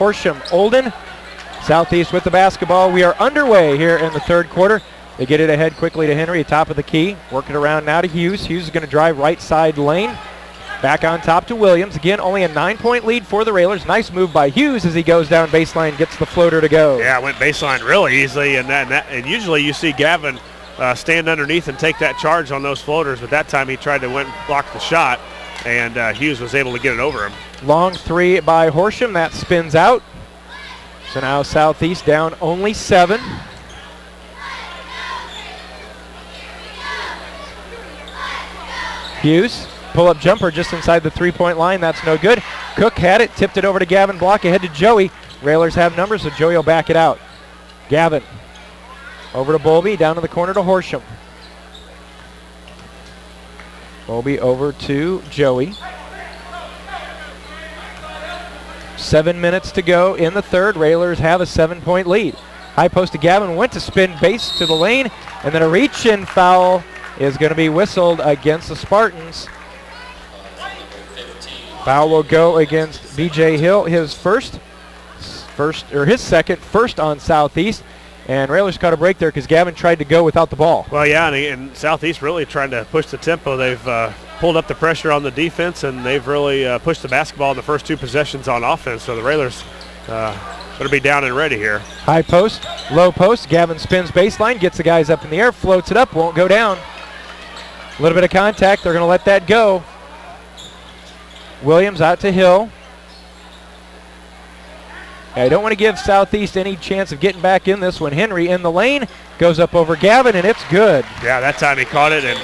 Horsham, Olden. Southeast with the basketball. We are underway here in the third quarter. They get it ahead quickly to Henry, top of the key. Working around now to Hughes. Hughes is going to drive right side lane. Back on top to Williams. Again, only a 9-point lead for the Railers. Nice move by Hughes as he goes down baseline, gets the floater to go. Yeah, went baseline really easily, and usually you see Gavin stand underneath and take that charge on those floaters, but that time he tried to block the shot, and Hughes was able to get it over him. Long three by Horsham. That spins out. So now Southeast down only 7. Hughes, pull-up jumper just inside the three-point line. That's no good. Cook had it, tipped it over to Gavin Block, ahead to Joey. Railers have numbers, so Joey will back it out. Gavin, over to Bowlby, down to the corner to Horsham. Bowlby over to Joey. 7 minutes to go in the third. Railers have a 7-point lead. High post to Gavin, went to spin base to the lane, and then a reach-in foul is going to be whistled against the Spartans. Foul will go against B.J. Hill, his second, first on Southeast. And Railers caught a break there because Gavin tried to go without the ball. Well, yeah, and Southeast really trying to push the tempo. They've pulled up the pressure on the defense, and they've really pushed the basketball in the first 2 possessions on offense. So the Railers better be down and ready here. High post, low post. Gavin spins baseline, gets the guys up in the air, floats it up, won't go down. A little bit of contact. They're going to let that go. Williams out to Hill. I don't want to give Southeast any chance of getting back in this one. Henry in the lane, goes up over Gavin, and it's good. Yeah, that time he caught it and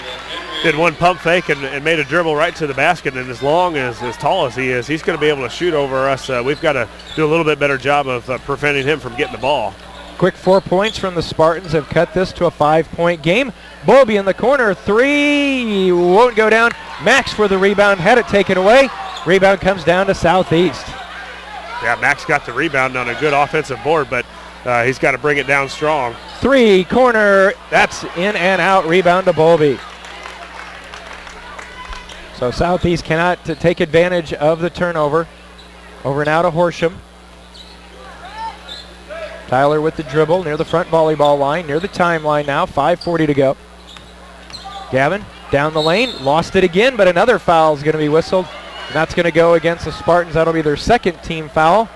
did one pump fake and made a dribble right to the basket. And as long as tall as he is, he's going to be able to shoot over us. We've got to do a little bit better job of preventing him from getting the ball. Quick 4 points from the Spartans have cut this to a 5-point game. Bowlby in the corner, 3, won't go down. Max for the rebound, had it taken away. Rebound comes down to Southeast. Yeah, Max got the rebound on a good offensive board, but he's got to bring it down strong. 3, corner, that's in and out, rebound to Bowlby. So Southeast cannot take advantage of the turnover. Over now to Horsham. Tyler with the dribble near the front volleyball line, near the timeline now, 5:40 to go. Gavin down the lane, lost it again, but another foul is going to be whistled. And that's going to go against the Spartans. That'll be their second team foul.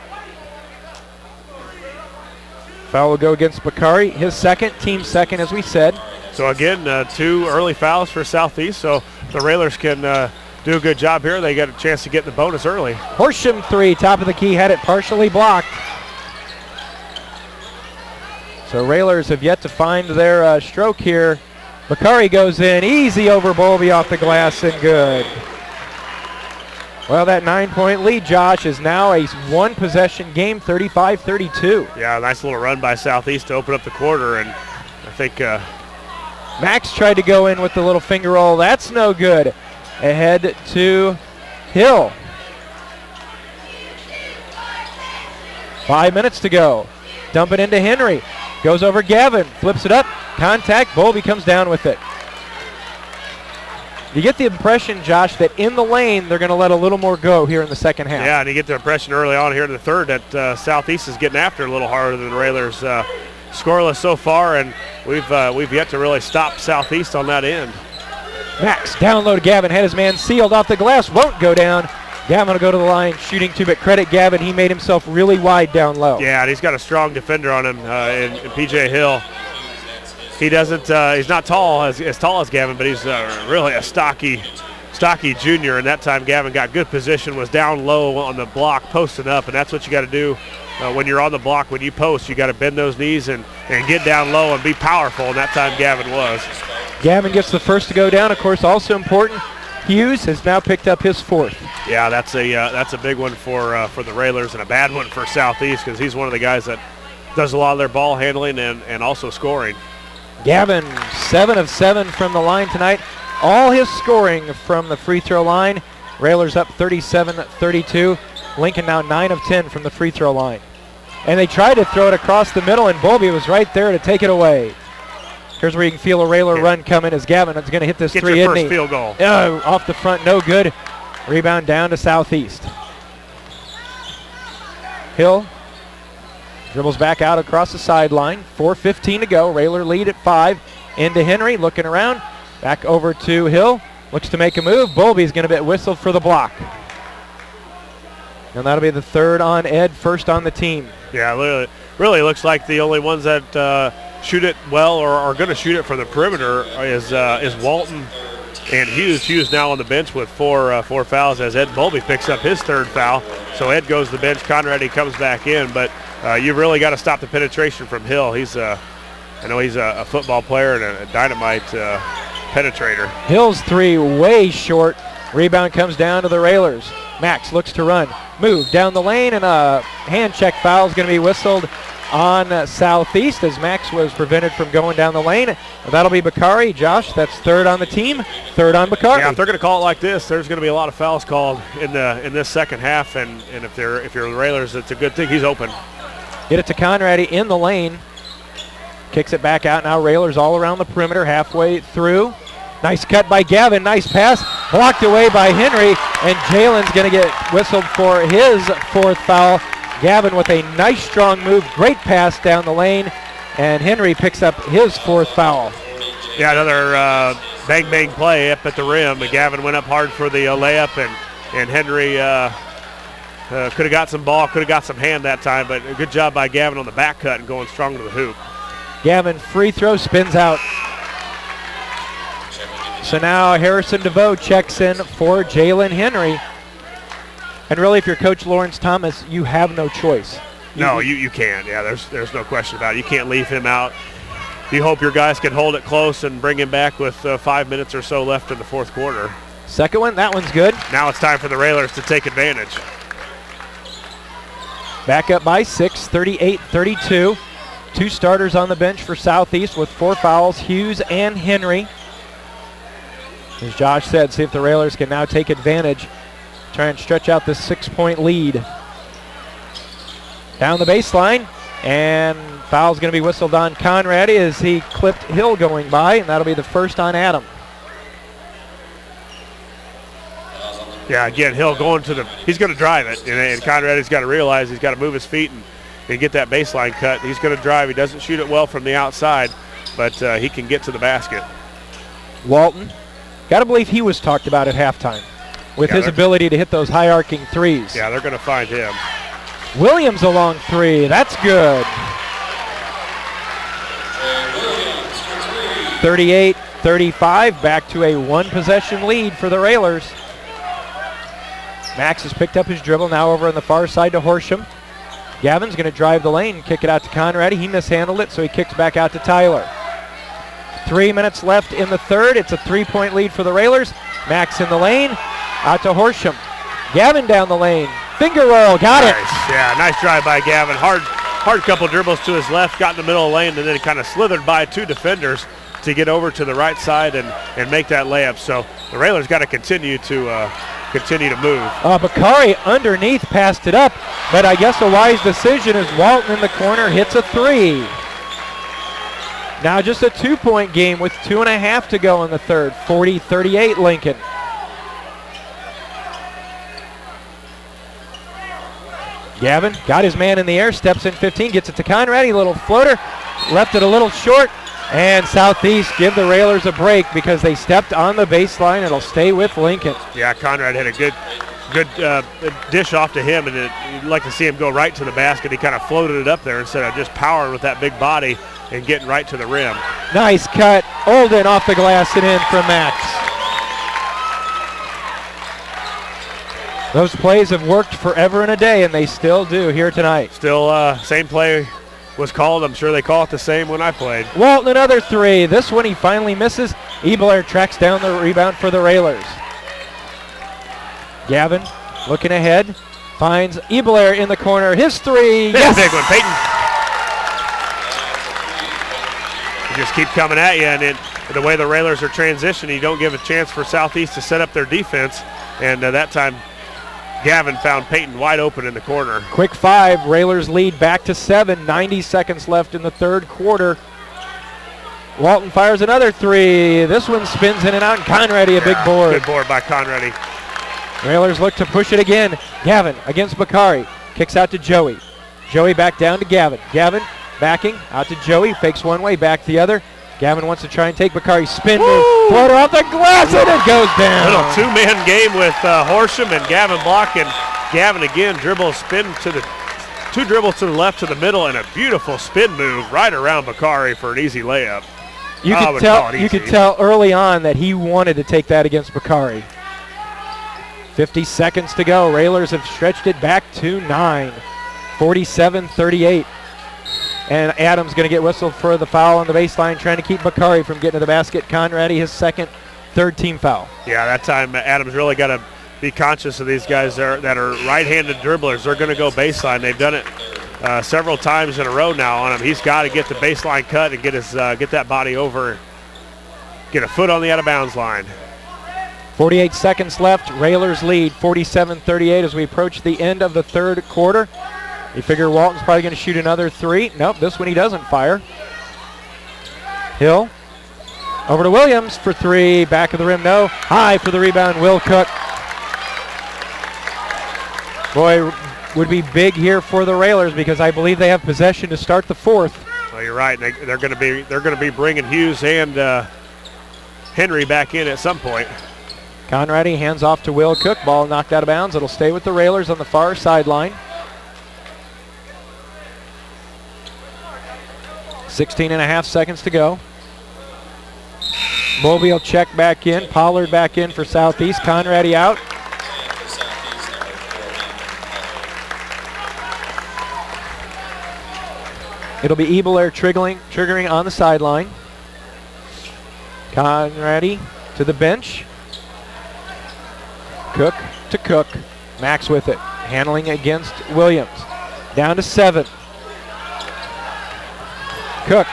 Foul will go against Bakari, his second, team second, as we said. So again, 2 early fouls for Southeast, so the Railers can do a good job here. They get a chance to get the bonus early. Horsham 3, top of the key, had it partially blocked. So Railers have yet to find their stroke here. Bakari goes in, easy over Bowlby off the glass, and good. Well, that 9-point lead, Josh, is now a 1-possession game, 35-32. Yeah, nice little run by Southeast to open up the quarter, and I think Max tried to go in with the little finger roll. That's no good. Ahead to Hill. 5 minutes to go. Dump it into Henry. Goes over Gavin, flips it up, contact, Bowlby comes down with it. You get the impression, Josh, that in the lane they're going to let a little more go here in the second half. Yeah, and you get the impression early on here in the third that Southeast is getting after a little harder than the Railers. Scoreless so far, and we've yet to really stop Southeast on that end. Max down low to Gavin, had his man sealed off the glass, won't go down. Gavin will go to the line shooting 2, but credit Gavin, he made himself really wide down low. Yeah, and he's got a strong defender on him in P.J. Hill. He doesn't. He's not tall as tall as Gavin, but he's really a stocky junior. And that time Gavin got good position, was down low on the block, posting up, and that's what you got to do when you're on the block. When you post, you got to bend those knees and get down low and be powerful. And that time Gavin was. Gavin gets the first to go down. Of course, also important, Hughes has now picked up his 4th. Yeah, that's a big one for the Railers and a bad one for Southeast because he's one of the guys that does a lot of their ball handling and also scoring. Gavin, 7 of 7 from the line tonight. All his scoring from the free throw line. Railers up 37-32. Lincoln now 9 of 10 from the free throw line. And they tried to throw it across the middle, and Bowlby was right there to take it away. Here's where you can feel a Railer run coming as Gavin is going to hit this Get three, your isn't first he? field goal. Oh, off the front, no good. Rebound down to Southeast. Hill dribbles back out across the sideline. 4:15 to go. Railer lead at 5. Into Henry, looking around. Back over to Hill. Looks to make a move. Bowlby's going to be whistled for the block. And that'll be the third on Ed, first on the team. Yeah, really looks like the only ones that shoot it well or are going to shoot it from the perimeter is Walton and Hughes. Hughes now on the bench with four fouls as Ed Bowlby picks up his third foul. So Ed goes to the bench. Conrad comes back in, but you've really got to stop the penetration from Hill. I know he's a football player and a dynamite penetrator. Hill's three way short. Rebound comes down to the Railers. Max looks to run. Move down the lane, and a hand check foul is going to be whistled on Southeast as Max was prevented from going down the lane. That'll be Bakari. Josh, that's third on the team, third on Bakari. Yeah, if they're going to call it like this, there's going to be a lot of fouls called in this second half, and if you're the Railers, it's a good thing he's open. Get it to Conradi in the lane. Kicks it back out. Now Railers all around the perimeter, halfway through. Nice cut by Gavin. Nice pass. Blocked away by Henry. And Jalen's going to get whistled for his fourth foul. Gavin with a nice strong move. Great pass down the lane. And Henry picks up his fourth foul. Yeah, another bang play up at the rim. Gavin went up hard for the layup. And Henry could have got some ball, could have got some hand that time. But a good job by Gavin on the back cut and going strong to the hoop. Gavin free throw, spins out. So now Harrison DeVoe checks in for Jalen Henry. And really, if you're Coach Lawrence Thomas, you have no choice. You can't. Yeah, there's no question about it. You can't leave him out. You hope your guys can hold it close and bring him back with 5 minutes or so left in the fourth quarter. Second one, that one's good. Now it's time for the Railers to take advantage. Back up by 6, 38-32. Two starters on the bench for Southeast with 4 fouls, Hughes and Henry. As Josh said, see if the Railers can now take advantage, try and stretch out this 6-point lead. Down the baseline, and foul's going to be whistled on Conradi as he clipped Hill going by, and that'll be the first on Adam. Yeah, again, Hill going he's going to drive it, and Conradi's got to realize he's got to move his feet and get that baseline cut. He's going to drive. He doesn't shoot it well from the outside, but he can get to the basket. Walton, got to believe he was talked about at halftime with his ability to hit those high arcing threes. Yeah, they're going to find him. Williams a long three. That's good. 38-35, back to a one-possession lead for the Railers. Max has picked up his dribble, now over on the far side to Horsham. Gavin's going to drive the lane, kick it out to Conradi. He mishandled it, so he kicks back out to Tyler. 3 minutes left in the third. It's a 3-point lead for the Railers. Max in the lane, out to Horsham. Gavin down the lane. Finger roll, got it. Yeah, nice drive by Gavin. Hard couple dribbles to his left, got in the middle of the lane, and then he kind of slithered by 2 defenders to get over to the right side and make that layup. So the Railers got to continue to move. Bakari underneath passed it up, but I guess a wise decision as Walton in the corner hits a 3. Now just a 2-point game with 2.5 to go in the third. 40-38 Lincoln. Gavin got his man in the air, steps in 15, gets it to Conradi, little floater, left it a little short, and Southeast give the Railers a break because they stepped on the baseline. It'll stay with Lincoln. Yeah, Conrad had a good dish off to him, and you'd like to see him go right to the basket. He kind of floated it up there instead of just powering with that big body and getting right to the rim. Nice cut. Olden off the glass and in from Max. Those plays have worked forever and a day, and they still do here tonight. Still, same play was called. I'm sure they call it the same when I played. Walton, another 3. This one he finally misses. Ebelair tracks down the rebound for the Railers. Gavin looking ahead, finds Ebelair in the corner. His 3, yes! Big one, Peyton. They just keep coming at you, and the way the Railers are transitioning, you don't give a chance for Southeast to set up their defense, and that time Gavin found Peyton wide open in the corner. Quick 5, Railers lead back to 7, 90 seconds left in the third quarter. Walton fires another 3. This one spins in and out, and Conradi a big board. Good board by Conradi. Railers look to push it again. Gavin against Bakari. Kicks out to Joey. Joey back down to Gavin. Gavin backing out to Joey. Fakes one way, back the other. Gavin wants to try and take Bakari's spin move. Floater off the glass, and it goes down. Little two-man game with Horsham and Gavin blocking. Gavin again dribbles, spin to the two dribbles to the left to the middle, and a beautiful spin move right around Bakari for an easy layup. You could tell early on that he wanted to take that against Bakari. 50 seconds to go. Railers have stretched it back to 9. 47-38. And Adams going to get whistled for the foul on the baseline, trying to keep Bakari from getting to the basket. Conradi, his third team foul. Yeah, that time Adams really got to be conscious of these guys that are right-handed dribblers. They're going to go baseline. They've done it several times in a row now on him. He's got to get the baseline cut and get that body over, get a foot on the out-of-bounds line. 48 seconds left. Railers lead 47-38 as we approach the end of the third quarter. You figure Walton's probably going to shoot another three. Nope, this one he doesn't fire. Hill over to Williams for three. Back of the rim, no. High for the rebound, Will Cook. Boy, would be big here for the Railers because I believe they have possession to start the fourth. Well, you're right. They're going to be bringing Hughes and Henry back in at some point. Conradi hands off to Will Cook. Ball knocked out of bounds. It'll stay with the Railers on the far sideline. 16.5 seconds to go. Mobile check back in. Pollard back in for Southeast. Conradi out. It'll be Ebelair triggering on the sideline. Conradi to the bench. Cook to Cook. Max with it. Handling against Williams. Down to 7. Cook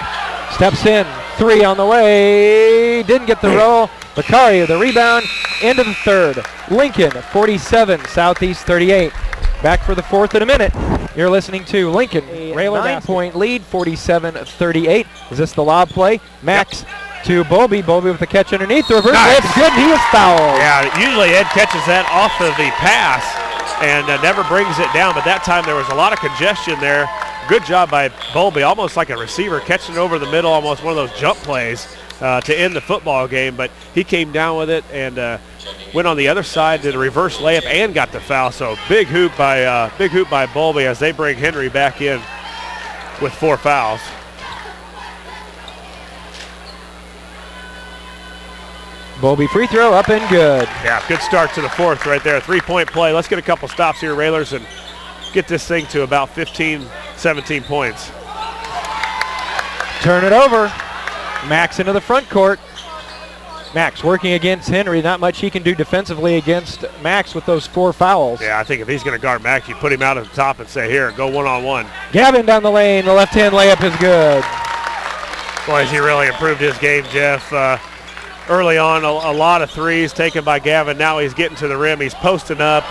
steps in. Three on the way. Didn't get the roll. Bakari the rebound. Into the third. Lincoln 47. Southeast 38. Back for the fourth in a minute. You're listening to Lincoln. Railer 9-point lead. 47-38. Is this the lob play? Max to Bobby. Bobby with the catch underneath. The reverse layup's good, and he is fouled. Yeah, usually Ed catches that off of the pass and never brings it down, but that time there was a lot of congestion there. Good job by Bowlby, almost like a receiver, catching it over the middle, almost one of those jump plays to end the football game. But he came down with it and went on the other side, did a reverse layup, and got the foul. So big hoop by Bowlby as they bring Henry back in with 4 fouls. Bowlby free throw up and good. Yeah, good start to the fourth right there. 3-point play. Let's get a couple stops here, Railers, and get this thing to about 15, 17 points. Turn it over. Max into the front court. Max working against Henry. Not much he can do defensively against Max with those 4 fouls. Yeah, I think if he's going to guard Max, you put him out at the top and say, here, go one-on-one. Gavin down the lane. The left-hand layup is good. Boy, has he really improved his game, Jeff. Early on, a lot of threes taken by Gavin. Now he's getting to the rim. He's posting up.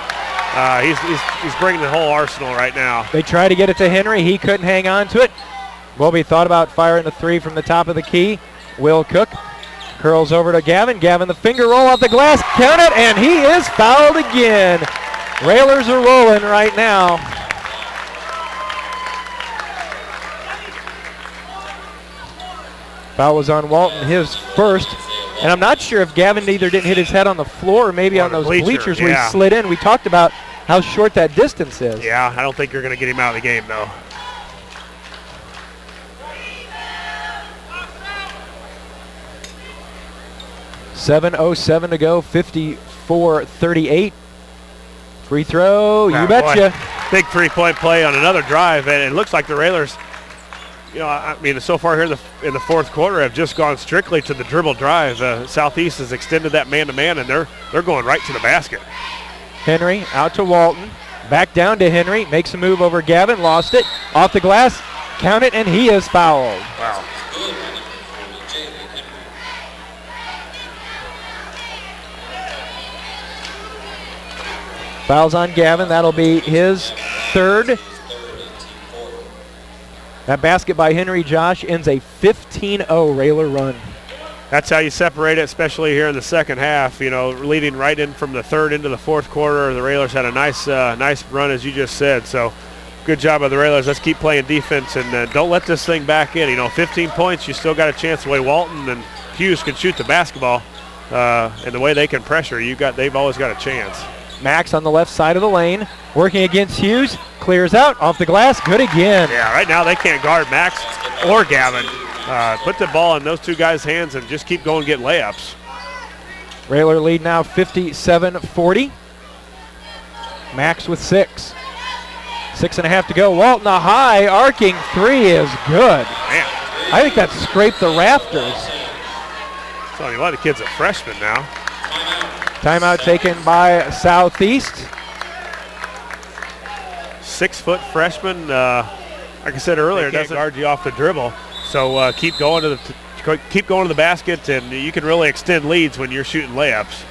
He's bringing the whole arsenal right now. They try to get it to Henry. He couldn't hang on to it. Bowlby thought about firing a 3 from the top of the key. Will Cook curls over to Gavin. Gavin, the finger roll off the glass. Count it, and he is fouled again. Railers are rolling right now. Foul was on Walton, his first. And I'm not sure if Gavin either didn't hit his head on the floor or maybe on those bleachers where he slid in. We talked about how short that distance is. Yeah, I don't think you're going to get him out of the game, though. .07 to go, 54-38. Free throw, you betcha. Boy, big 3-point play on another drive, and it looks like the Railers, you know, I mean, so far here in the fourth quarter have just gone strictly to the dribble drive. Southeast has extended that man-to-man, and they're going right to the basket. Henry out to Walton. Back down to Henry. Makes a move over Gavin. Lost it. Off the glass. Count it, and he is fouled. Wow. Fouls on Gavin. That'll be his third. That basket by Henry Josh ends a 15-0 Railer run. That's how you separate it, especially here in the second half. You know, leading right in from the third into the fourth quarter. The Railers had a nice run, as you just said. So good job by the Railers. Let's keep playing defense and don't let this thing back in. 15 points, you still got a chance. The way Walton and Hughes can shoot the basketball and the way they can pressure, they've always got a chance. Max on the left side of the lane, working against Hughes, clears out, off the glass, good again. Yeah, right now they can't guard Max or Gavin. Put the ball in those two guys' hands and just keep going and get layups. Railer lead now 57-40. Max with 6. 6.5 to go. Walton a high arcing three is good. Man. I think that scraped the rafters. So a lot of kids are freshmen now. Timeout taken by Southeast. 6-foot freshman. Like I said earlier, doesn't guard you off the dribble. So keep going to the basket, and you can really extend leads when you're shooting layups.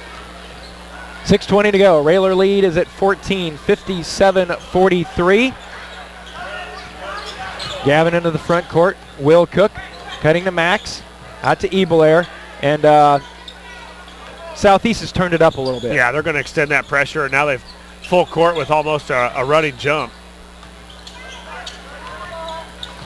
6:20 to go. Railer lead is at 14, 57-43. Gavin into the front court. Will Cook cutting to Max. Out to Ebelair. And Southeast has turned it up a little bit. Yeah, they're going to extend that pressure, and now they've full court with almost a running jump.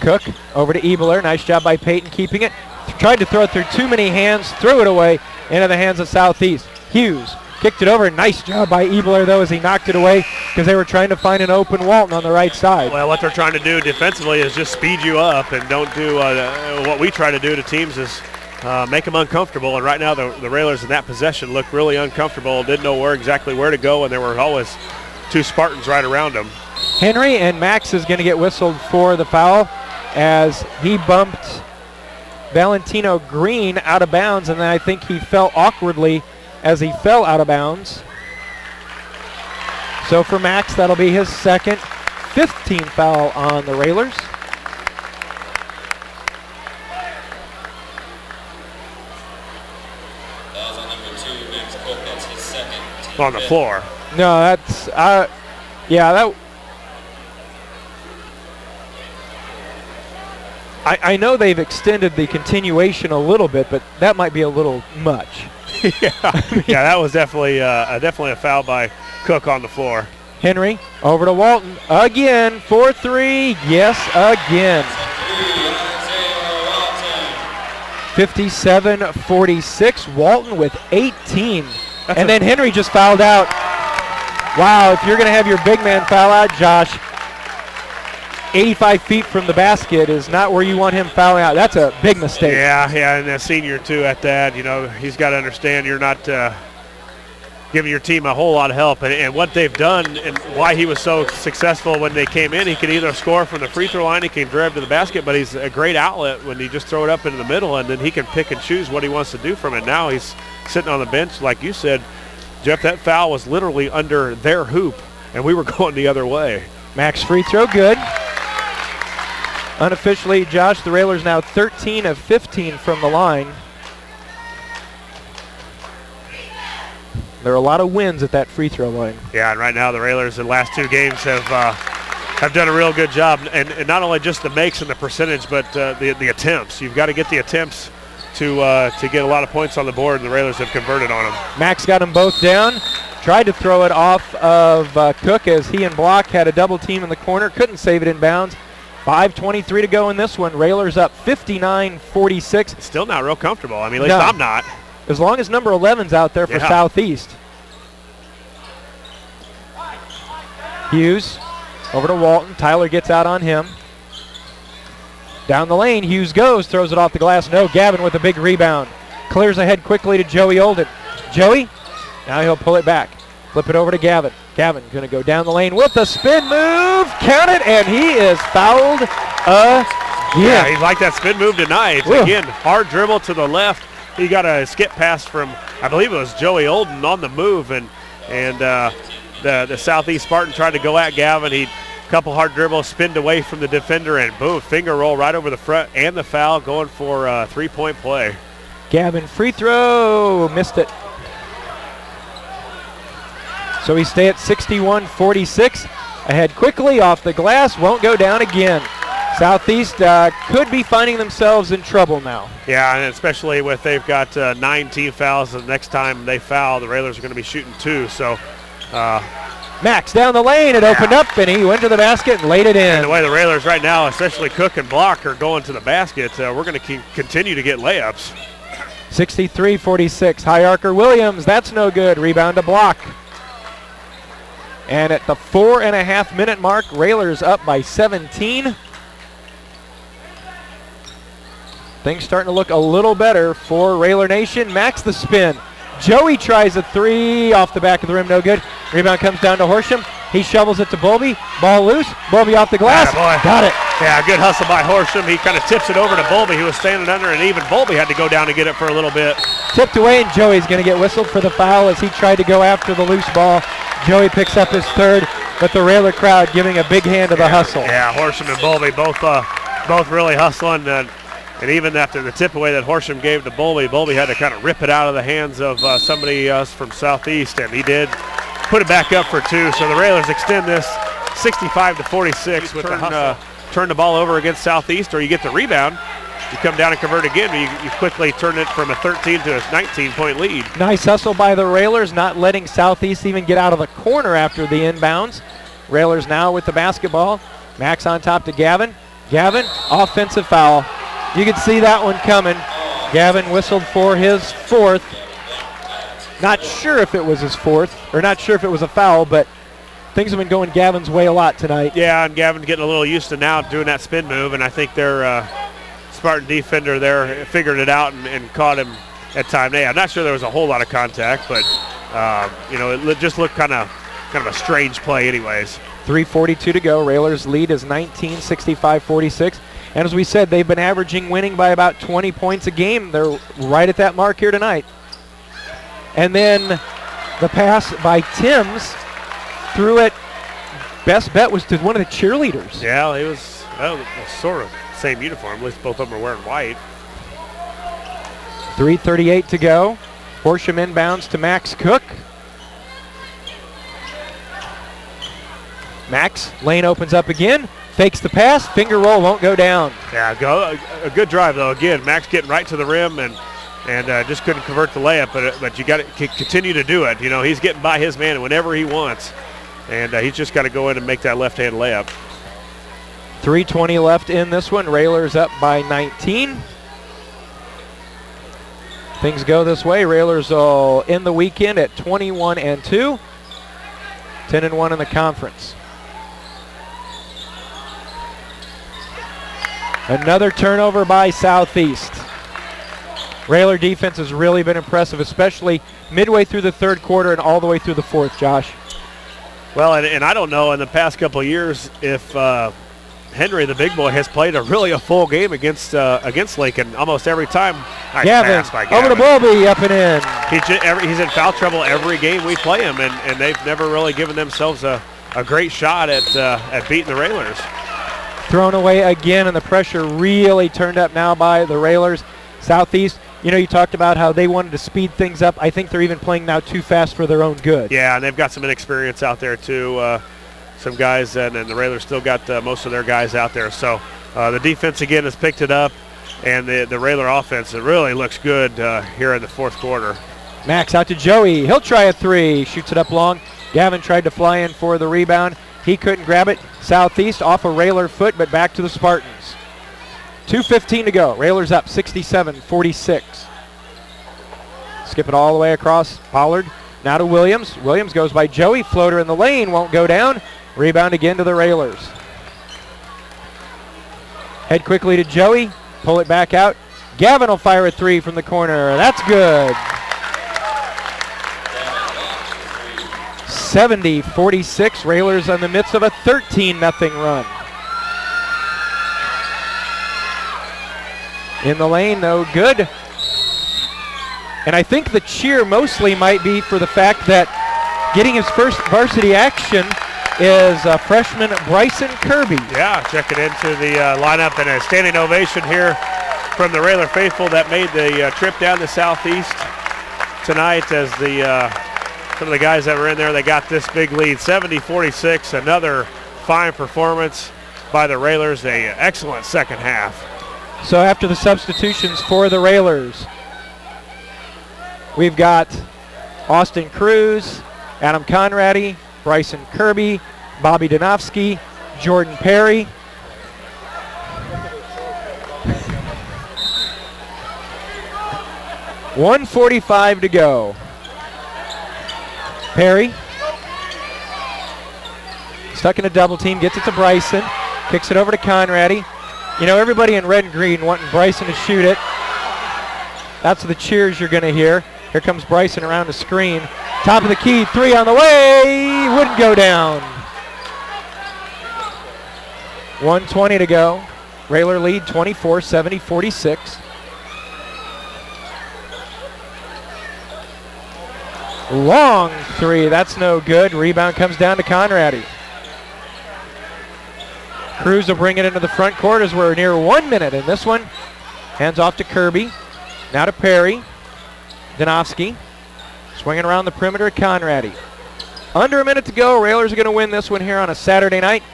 Cook over to Ebelair. Nice job by Peyton keeping it. Tried to throw it through too many hands. Threw it away into the hands of Southeast. Hughes kicked it over. Nice job by Ebelair, though, as he knocked it away because they were trying to find an open Walton on the right side. Well, what they're trying to do defensively is just speed you up and don't do what we try to do to teams is make them uncomfortable. And right now the Railers in that possession looked really uncomfortable, didn't know exactly where to go, and there were always two Spartans right around them. Henry and Max is going to get whistled for the foul as he bumped Valentino Green out of bounds, and then I think he fell awkwardly as he fell out of bounds. So for Max, that'll be his second, 15th foul on the Railers. That was on number 2, Max Cook. That's his second. On the floor. No, that's, yeah, that. I know they've extended the continuation a little bit, but that might be a little much. Yeah, that was definitely a foul by Cook on the floor. Henry over to Walton again for 3. Yes, again. 57-46. Walton with 18. And then Henry just fouled out. Wow, if you're going to have your big man foul out, Josh, 85 feet from the basket is not where you want him fouling out. That's a big mistake. Yeah, and a senior too at that. He's got to understand you're not giving your team a whole lot of help. And what they've done and why he was so successful when they came in, he can either score from the free throw line, he can drive to the basket, but he's a great outlet when he just throw it up into the middle, and then he can pick and choose what he wants to do from it. Now he's sitting on the bench, like you said, Jeff, that foul was literally under their hoop, and we were going the other way. Max free throw, good. Unofficially, Josh, the Railers now 13 of 15 from the line. There are a lot of wins at that free throw line. Yeah, and right now the Railers in the last 2 games have done a real good job, and not only just the makes and the percentage, but the attempts. You've got to get the attempts to get a lot of points on the board, and the Railers have converted on them. Max got them both down. Tried to throw it off of Cook as he and Block had a double team in the corner. Couldn't save it in bounds. 5:23 to go in this one. Railers up 59-46. Still not real comfortable. I mean, at least I'm not. As long as number 11's out there for Southeast. Hughes over to Walton. Tyler gets out on him. Down the lane, Hughes goes, throws it off the glass. No, Gavin with a big rebound. Clears ahead quickly to Joey Olden. Joey, now he'll pull it back. Flip it over to Gavin. Gavin going to go down the lane with a spin move. Count it, and he is fouled again. Yeah, he's like that spin move tonight. Again, hard dribble to the left. He got a skip pass from, I believe it was Joey Olden on the move, and the Southeast Spartan tried to go at Gavin. He couple hard dribbles, spinned away from the defender, and boom, finger roll right over the front, and the foul going for a 3-point play. Gavin free throw, missed it. So we stay at 61-46. Ahead quickly off the glass, won't go down again. Southeast could be finding themselves in trouble now. Yeah, and especially with they've got 9 team fouls. The next time they foul, the Railers are going to be shooting 2. So Max down the lane. It opened up, and he went to the basket and laid it in. And the way the Railers right now, especially Cook and Block, are going to the basket, we're going to continue to get layups. 63-46. High archer Williams. That's no good. Rebound to Block. And at the 4.5 minute mark, Railers up by 17. Things starting to look a little better for Railer Nation. Max the spin. Joey tries a three off the back of the rim, no good. Rebound comes down to Horsham. He shovels it to Bowlby. Ball loose. Bowlby off the glass. Got it. Yeah, good hustle by Horsham. He kind of tips it over to Bowlby. He was standing under, and even Bowlby had to go down and get it for a little bit. Tipped away, and Joey's going to get whistled for the foul as he tried to go after the loose ball. Joey picks up his third, but the Railer crowd giving a big hand to the hustle. Yeah, Horsham and Bowlby both really hustling. And even after the tip away that Horsham gave to Bowlby, Bowlby had to kind of rip it out of the hands of somebody else from Southeast, and he did put it back up for two. So the Railers extend this 65-46 with turn the ball over against Southeast, or you get the rebound. You come down and convert again, but you quickly turn it from a 13 to a 19-point lead. Nice hustle by the Railers, not letting Southeast even get out of the corner after the inbounds. Railers now with the basketball. Max on top to Gavin. Gavin, offensive foul. You could see that one coming. Gavin whistled for his fourth. Not sure if it was his fourth, or not sure if it was a foul, but things have been going Gavin's way a lot tonight. Yeah, and Gavin getting a little used to now doing that spin move, and I think their Spartan defender there figured it out and caught him at time. Yeah, I'm not sure there was a whole lot of contact, but it just looked kind of a strange play anyways. 3:42 to go. Railers lead is 19, 65-46. And as we said, they've been averaging winning by about 20 points a game. They're right at that mark here tonight. And then the pass by Timms threw it. Best bet was to one of the cheerleaders. Yeah, it was sort of same uniform. At least both of them are wearing white. 3:38 to go. Horsham inbounds to Max Cook. Max, lane opens up again. Fakes the pass, finger roll, won't go down. Yeah, a good drive though. Again, Max getting right to the rim and just couldn't convert the layup, but you got to continue to do it. You know, he's getting by his man whenever he wants, and he's just got to go in and make that left-hand layup. 3:20 left in this one. Railers up by 19. Things go this way. Railers will end the weekend at 21-2, 10-1 in the conference. Another turnover by Southeast. Railer defense has really been impressive, especially midway through the third quarter and all the way through the fourth, Josh. Well, and I don't know in the past couple of years if Henry, the big boy, has played a full game against Lincoln almost every time. Nice Gavin, pass by Gavin. over to Bowlby, up and in. He's in foul trouble every game we play him, and they've never really given themselves a great shot at beating the Railers. Thrown away again, and the pressure really turned up now by the Railers. Southeast, you talked about how they wanted to speed things up. I think they're even playing now too fast for their own good. Yeah, and they've got some inexperience out there too. Some guys, and the Railers still got most of their guys out there. So the defense again has picked it up, and the Railer offense, it really looks good here in the fourth quarter. Max out to Joey. He'll try a three. Shoots it up long. Gavin tried to fly in for the rebound. He couldn't grab it. Southeast off a Railer foot, but back to the Spartans. 2:15 to go. Railers up 67-46. Skip it all the way across. Pollard now to Williams. Williams goes by Joey. Floater in the lane. Won't go down. Rebound again to the Railers. Head quickly to Joey. Pull it back out. Gavin will fire a three from the corner. That's good. 70-46. Railers in the midst of a 13-0 run. In the lane, no good. And I think the cheer mostly might be for the fact that getting his first varsity action is freshman Bryson Kirby. Yeah, checking into the lineup, and a standing ovation here from the Railer faithful that made the trip down to Southeast tonight as some of the guys that were in there, they got this big lead. 70-46, another fine performance by the Railers, an excellent second half. So after the substitutions for the Railers, we've got Austin Cruz, Adam Conradi, Bryson Kirby, Bobby Donofsky, Jordan Perry. $1:45 to go. Perry, stuck in a double team, gets it to Bryson, kicks it over to Conrady. You know, everybody in red and green wanting Bryson to shoot it. That's the cheers you're going to hear. Here comes Bryson around the screen. Top of the key, 3 on the way, wouldn't go down. 1:20 to go. Railer lead 24-70-46. Long 3, that's no good. Rebound comes down to Conrady. Cruz will bring it into the front court as we're near 1 minute in this one. Hands off to Kirby. Now to Perry. Donofsky. Swinging around the perimeter at Conrady. Under a minute to go. Railers are going to win this one here on a Saturday night.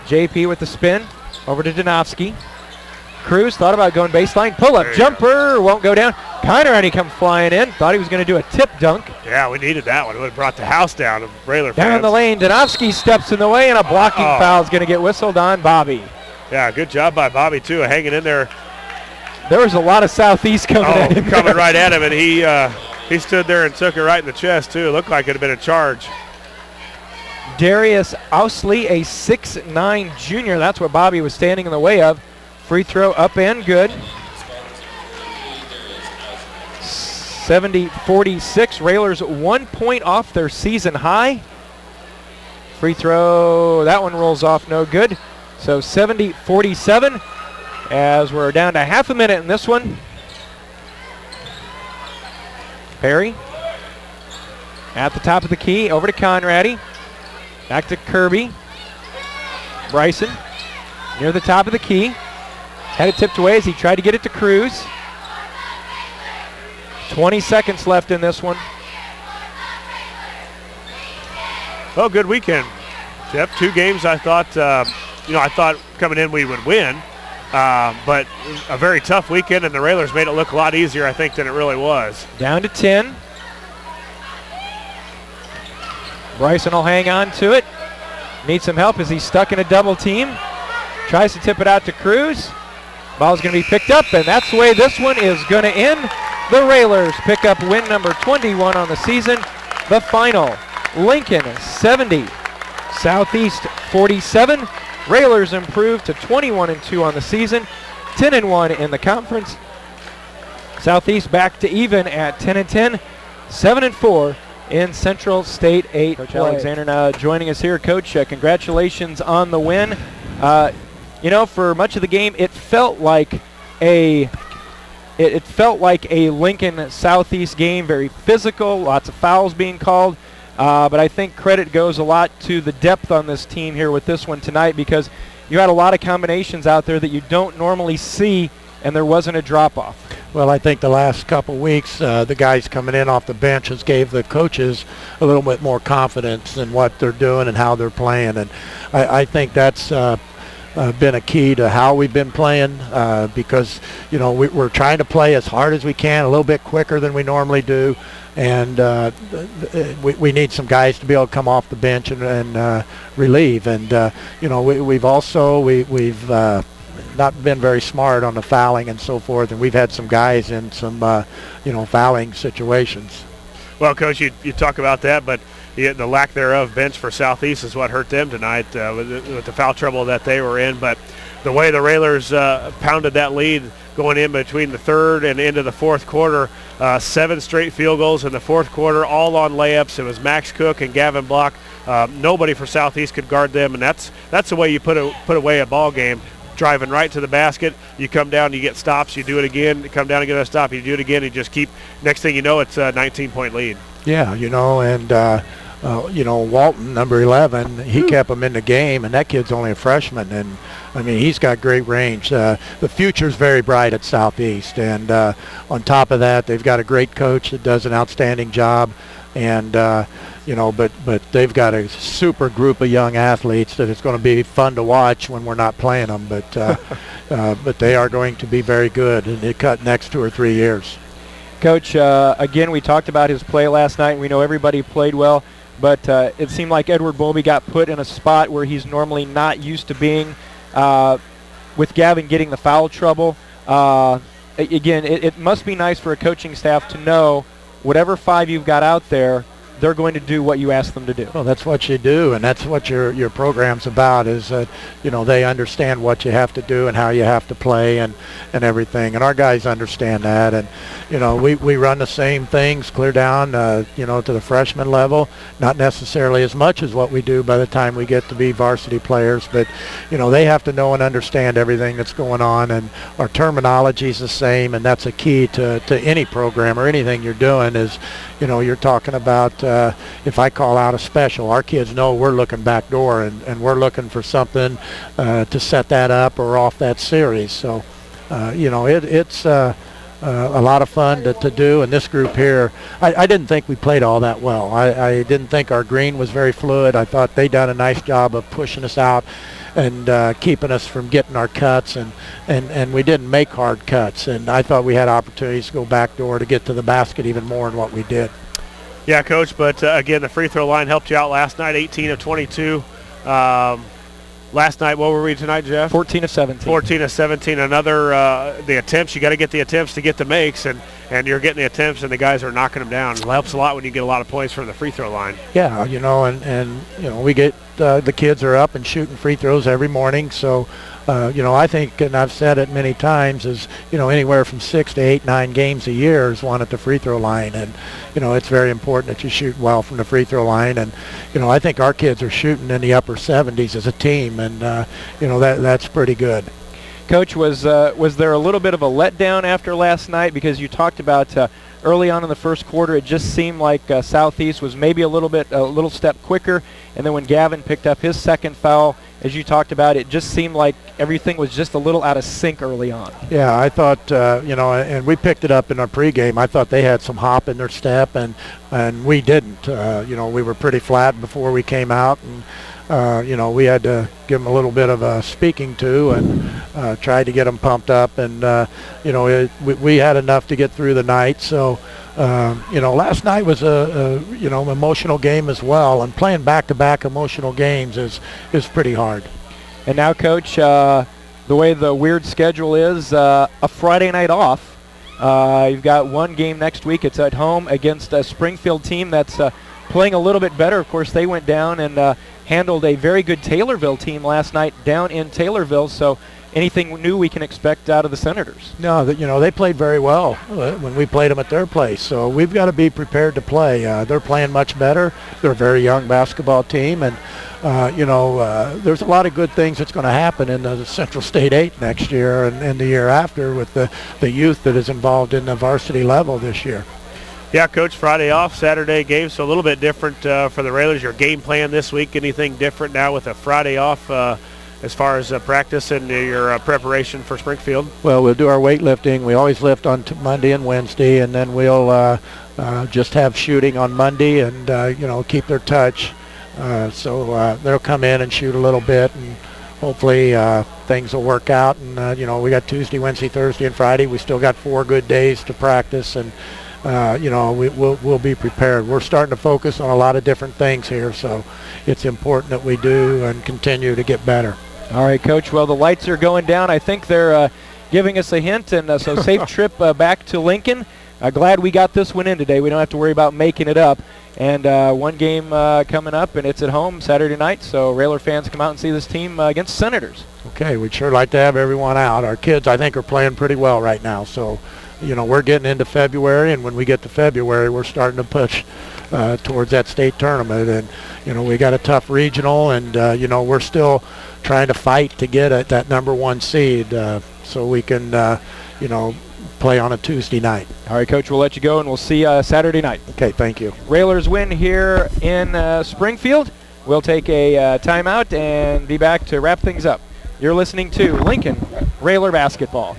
JP with the spin. Over to Donofsky. Cruz thought about going baseline. Pull-up jumper. Won't go down. Conrady come flying in. Thought he was going to do a tip dunk. Yeah, we needed that one. It would have brought the house down of Railer fans. Down the lane. Donofsky steps in the way, and a blocking foul is going to get whistled on Bobby. Yeah, good job by Bobby, too, hanging in there. There was a lot of Southeast coming at him. Coming right at him, and he stood there and took it right in the chest, too. It looked like it had been a charge. Darius Ousley, a 6'9 junior. That's what Bobby was standing in the way of. Free throw up and good. 70-46. Railers 1 point off their season high. Free throw, that one rolls off no good. So 70-47 as we're down to half a minute in this one. Perry at the top of the key, over to Conrady. Back to Kirby. Bryson near the top of the key. Had it tipped away as he tried to get it to Cruz. 20 seconds left in this one. Well, good weekend, Jeff. 2 games I thought, I thought coming in we would win, but a very tough weekend, and the Railers made it look a lot easier, I think, than it really was. Down to 10. Bryson will hang on to it. Needs some help as he's stuck in a double team. Tries to tip it out to Cruz. Ball's going to be picked up, and that's the way this one is going to end. The Railers pick up win number 21 on the season. The final, Lincoln 70, Southeast 47. Railers improved to 21-2 on the season, 10-1 in the conference. Southeast back to even at 10-10, 7-4 in Central State 8. Coach Alexander now joining us here. Coach, congratulations on the win. For much of the game, it felt like a Lincoln Southeast game, very physical, lots of fouls being called. But I think credit goes a lot to the depth on this team here with this one tonight, because you had a lot of combinations out there that you don't normally see, and there wasn't a drop-off. Well, I think the last couple weeks, the guys coming in off the bench has gave the coaches a little bit more confidence in what they're doing and how they're playing. And I think that's been a key to how we've been playing, because we're trying to play as hard as we can, a little bit quicker than we normally do, and we need some guys to be able to come off the bench and relieve. And we've not been very smart on the fouling and so forth, and we've had some guys in some fouling situations. Well, Coach, you talk about that, but the lack thereof bench for Southeast is what hurt them tonight with the foul trouble that they were in. But the way the Railers pounded that lead going in between the third and into the fourth quarter, 7 straight field goals in the fourth quarter, all on layups. It was Max Cook and Gavin Block. Nobody for Southeast could guard them, and that's the way you put away a ball game. Driving right to the basket, you come down, you get stops, you do it again, you come down and get a stop, you do it again, and just keep, next thing you know, it's a 19-point lead. Yeah, Walton, number 11, he kept him in the game, and that kid's only a freshman, and I mean, he's got great range. The future's very bright at Southeast, and on top of that, they've got a great coach that does an outstanding job, and but they've got a super group of young athletes that it's going to be fun to watch when we're not playing them, but they are going to be very good, and they cut next 2 or 3 years. Coach, again, we talked about his play last night. We know everybody played well. but it seemed like Edward Bowlby got put in a spot where he's normally not used to being, with Gavin getting the foul trouble. Again, it must be nice for a coaching staff to know whatever 5 you've got out there, they're going to do what you ask them to do. Well, that's what you do, and that's what your program's about, is that, they understand what you have to do and how you have to play and everything. And our guys understand that. And, we run the same things clear down, to the freshman level. Not necessarily as much as what we do by the time we get to be varsity players, but, they have to know and understand everything that's going on. And our terminology is the same, and that's a key to any program or anything you're doing is, you're talking about if I call out a special, our kids know we're looking back door and we're looking for something to set that up or off that series. So, it's a lot of fun to do. And this group here, I didn't think we played all that well. I didn't think our green was very fluid. I thought they done a nice job of pushing us out and keeping us from getting our cuts, and we didn't make hard cuts. And I thought we had opportunities to go back door to get to the basket even more than what we did. Yeah, Coach, but again, the free throw line helped you out last night, 18 of 22. Last night, what were we tonight, Jeff? 14 of 17. 14 of 17. Another, the attempts, you got to get the attempts to get the makes, and you're getting the attempts, and the guys are knocking them down. It helps a lot when you get a lot of points from the free throw line. Yeah, and we get the kids are up and shooting free throws every morning, so I think, and I've said it many times, is anywhere from 6 to 8, 9 games a year is one at the free throw line, and it's very important that you shoot well from the free throw line. And I think our kids are shooting in the upper 70s as a team, and that's pretty good. Coach, was there a little bit of a letdown after last night, because you talked about early on in the first quarter it just seemed like Southeast was maybe a little step quicker, and then when Gavin picked up his second foul, as you talked about, it just seemed like everything was just a little out of sync early on. Yeah, I thought, and we picked it up in our pregame. I thought they had some hop in their step, and we didn't. We were pretty flat before we came out, and we had to give them a little bit of a speaking to and tried to get them pumped up. And, we had enough to get through the night. So, last night was a emotional game as well, and playing back-to-back emotional games is pretty hard. And now, Coach, the way the weird schedule is, a Friday night off. You've got one game next week. It's at home against a Springfield team that's playing a little bit better. Of course, they went down and handled a very good Taylorville team last night down in Taylorville. So anything new we can expect out of the Senators? No, they played very well when we played them at their place. So we've got to be prepared to play. They're playing much better. They're a very young basketball team, and there's a lot of good things that's going to happen in the Central State 8 next year and the year after with the youth that is involved in the varsity level this year. Yeah, Coach, Friday off, Saturday game, so a little bit different for the Railers. Your game plan this week, anything different now with a Friday off as far as practice and your preparation for Springfield? Well, we'll do our weightlifting. We always lift on Monday and Wednesday, and then we'll just have shooting on Monday and, keep their touch. So they'll come in and shoot a little bit, and hopefully things will work out. And, we got Tuesday, Wednesday, Thursday, and Friday. We still got 4 good days to practice, and we'll be prepared. We're starting to focus on a lot of different things here, so it's important that we do and continue to get better. All right, Coach. Well, the lights are going down. I think they're giving us a hint, and so safe trip back to Lincoln. Glad we got this one in today. We don't have to worry about making it up. And one game coming up, and it's at home Saturday night, so Railer fans come out and see this team against Senators. Okay, we'd sure like to have everyone out. Our kids, I think, are playing pretty well right now, so we're getting into February, and when we get to February, we're starting to push towards that state tournament. And, we got a tough regional, and, we're still trying to fight to get at that number 1 seed so we can, play on a Tuesday night. All right, Coach, we'll let you go, and we'll see you Saturday night. Okay, thank you. Railers win here in Springfield. We'll take a timeout and be back to wrap things up. You're listening to Lincoln Railer Basketball.